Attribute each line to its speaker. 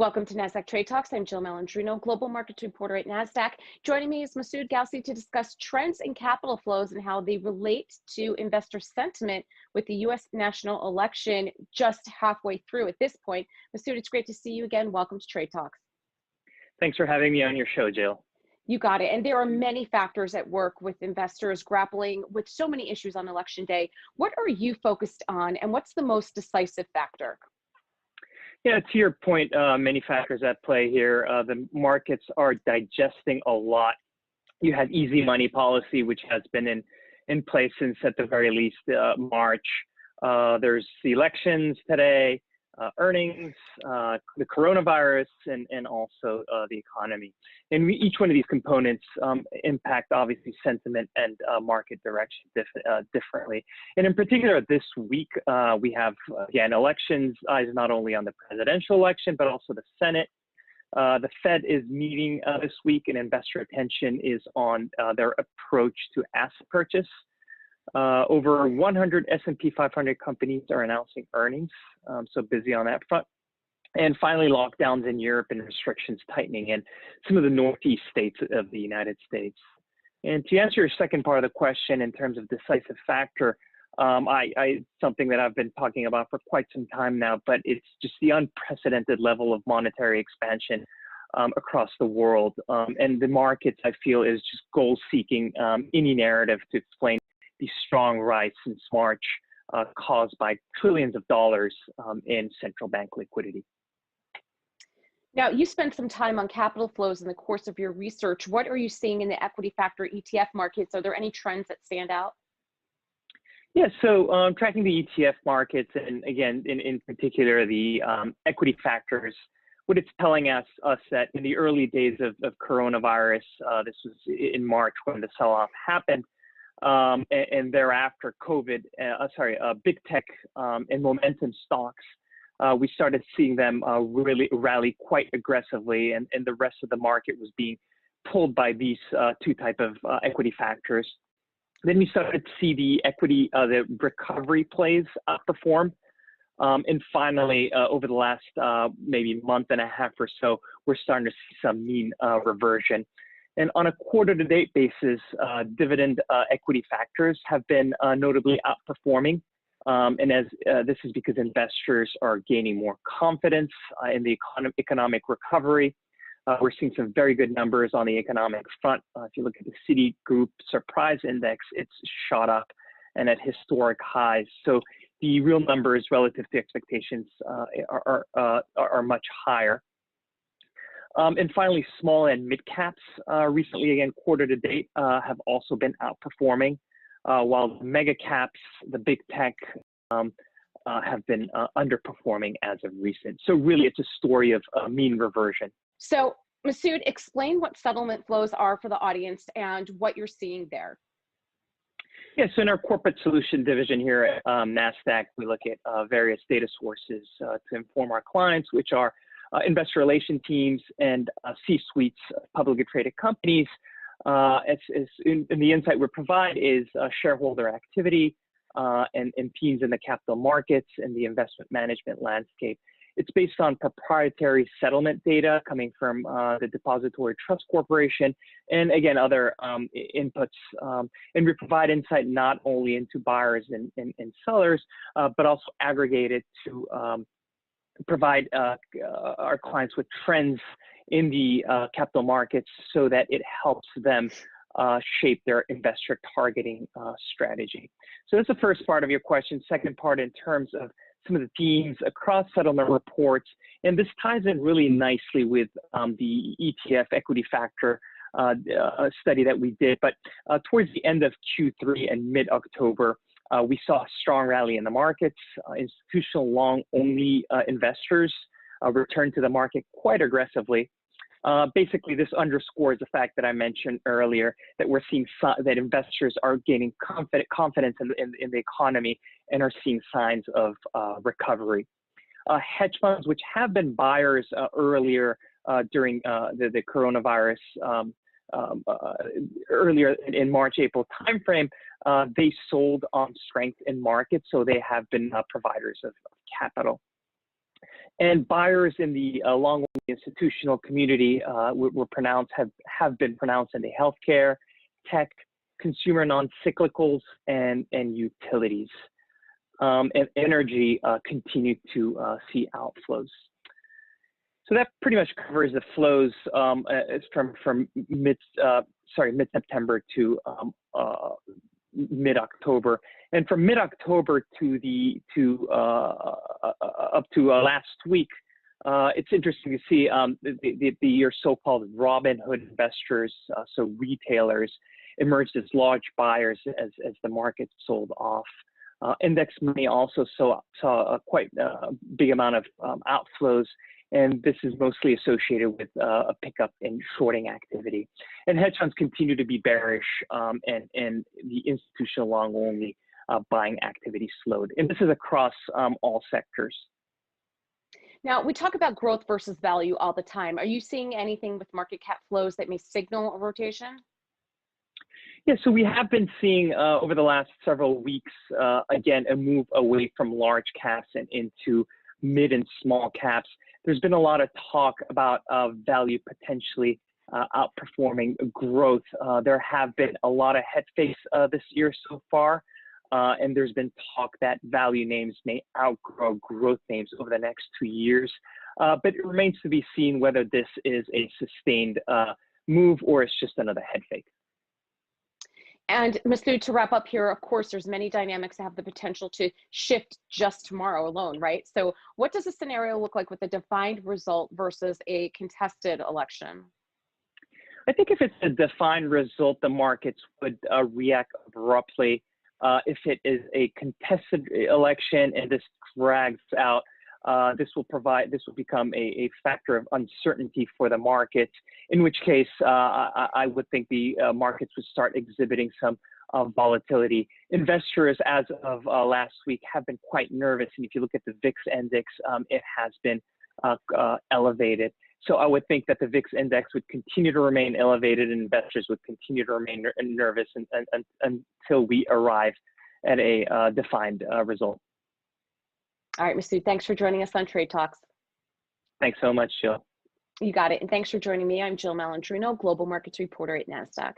Speaker 1: Welcome to Nasdaq Trade Talks. I'm Jill Malandrino, Global Markets Reporter at Nasdaq. Joining me is Massud Ghaussy to discuss trends in capital flows and how they relate to investor sentiment with the U.S. national election just halfway through at this point. Massud, it's great to see you again. Welcome to Trade Talks.
Speaker 2: Thanks for having me on your show, Jill.
Speaker 1: You got it. And there are many factors at work with investors grappling with so many issues on election day. What are you focused on, and what's the most decisive factor?
Speaker 2: Yeah, to your point, many factors at play here. The markets are digesting a lot. You had easy money policy, which has been in place since at the very least March. There's the elections today, earnings, the coronavirus, and also the economy. And each one of these components impact obviously sentiment and market direction differently. And in particular, this week we have again elections eyes not only on the presidential election but also the Senate. The Fed is meeting this week, and investor attention is on their approach to asset purchase. Over 100 S&P 500 companies are announcing earnings, so busy on that front. And finally, lockdowns in Europe and restrictions tightening in some of the Northeast states of the United States. And to answer your second part of the question in terms of decisive factor, something that I've been talking about for quite some time now, but it's just the unprecedented level of monetary expansion across the world. And the markets, I feel, is just goal-seeking any narrative to explain the strong rise since March caused by trillions of dollars in central bank liquidity.
Speaker 1: Now, you spent some time on capital flows in the course of your research. What are you seeing in the equity factor ETF markets? Are there any trends that stand out?
Speaker 2: Yeah, so tracking the ETF markets, and again, in particular, the equity factors, what it's telling us that in the early days of coronavirus, this was in March when the sell-off happened, and thereafter COVID, big tech and momentum stocks, we started seeing them really rally quite aggressively, and the rest of the market was being pulled by these two type of equity factors. Then we started to see the equity, the recovery plays outperform. And finally, over the last maybe month and a half or so, we're starting to see some mean reversion. And on a quarter-to-date basis, dividend equity factors have been notably outperforming. And as this is because investors are gaining more confidence in the economic recovery. We're seeing some very good numbers on the economic front. If you look at the Citigroup Surprise Index, it's shot up and at historic highs. So the real numbers relative to expectations are much higher. And finally, small and mid caps recently, again, quarter to date, have also been outperforming, while the mega caps, the big tech, have been underperforming as of recent. So really, it's a story of mean reversion.
Speaker 1: So, Massud, explain what settlement flows are for the audience and what you're seeing there.
Speaker 2: Yes, so in our corporate solution division here at Nasdaq, we look at various data sources to inform our clients, which are investor relation teams and C-suites of publicly traded companies. And the insight we provide is shareholder activity and themes in the capital markets and the investment management landscape. It's based on proprietary settlement data coming from the Depository Trust Corporation and, again, other inputs. And we provide insight not only into buyers and sellers, but also aggregated to provide our clients with trends in the capital markets so that it helps them shape their investor targeting strategy. So that's the first part of your question. Second part, in terms of some of the themes across settlement reports, and this ties in really nicely with the ETF equity factor study that we did. But towards the end of Q3 and mid-October, we saw a strong rally in the markets. Institutional long-only investors returned to the market quite aggressively. Basically, this underscores the fact that I mentioned earlier, that we're seeing that investors are gaining confidence in the economy and are seeing signs of recovery. Hedge funds, which have been buyers earlier during the coronavirus, earlier in March, April timeframe, they sold on strength in markets, so they have been providers of capital. And buyers in the long institutional community have been pronounced in the healthcare, tech, consumer non-cyclicals, and utilities. And energy continue to see outflows. So that pretty much covers the flows from mid-September to mid-October, and from mid-October up to last week. It's interesting to see your so-called Robin Hood investors, so retailers, emerged as large buyers as the market sold off. Index money also saw a quite big amount of outflows, and this is mostly associated with a pickup in shorting activity. And hedge funds continue to be bearish, and the institutional long-only buying activity slowed. And this is across all sectors.
Speaker 1: Now, we talk about growth versus value all the time. Are you seeing anything with market cap flows that may signal a rotation?
Speaker 2: Yeah, so we have been seeing over the last several weeks, again, a move away from large caps and into mid and small caps. There's been a lot of talk about value potentially outperforming growth. There have been a lot of head fakes this year so far, and there's been talk that value names may outgrow growth names over the next 2 years. But it remains to be seen whether this is a sustained move or it's just another head fake.
Speaker 1: And Massud, to wrap up here, of course, there's many dynamics that have the potential to shift just tomorrow alone, right? So what does a scenario look like with a defined result versus a contested election?
Speaker 2: I think if it's a defined result, the markets would react abruptly. If it is a contested election and this drags out, this will become a factor of uncertainty for the markets, in which case I would think the markets would start exhibiting some volatility. Investors, as of last week, have been quite nervous, and if you look at the VIX index, it has been elevated. So I would think that the VIX index would continue to remain elevated, and investors would continue to remain nervous until we arrive at a defined result.
Speaker 1: All right, Massud, thanks for joining us on Trade Talks.
Speaker 2: Thanks so much, Jill.
Speaker 1: You got it. And thanks for joining me. I'm Jill Malandrino, Global Markets Reporter at Nasdaq.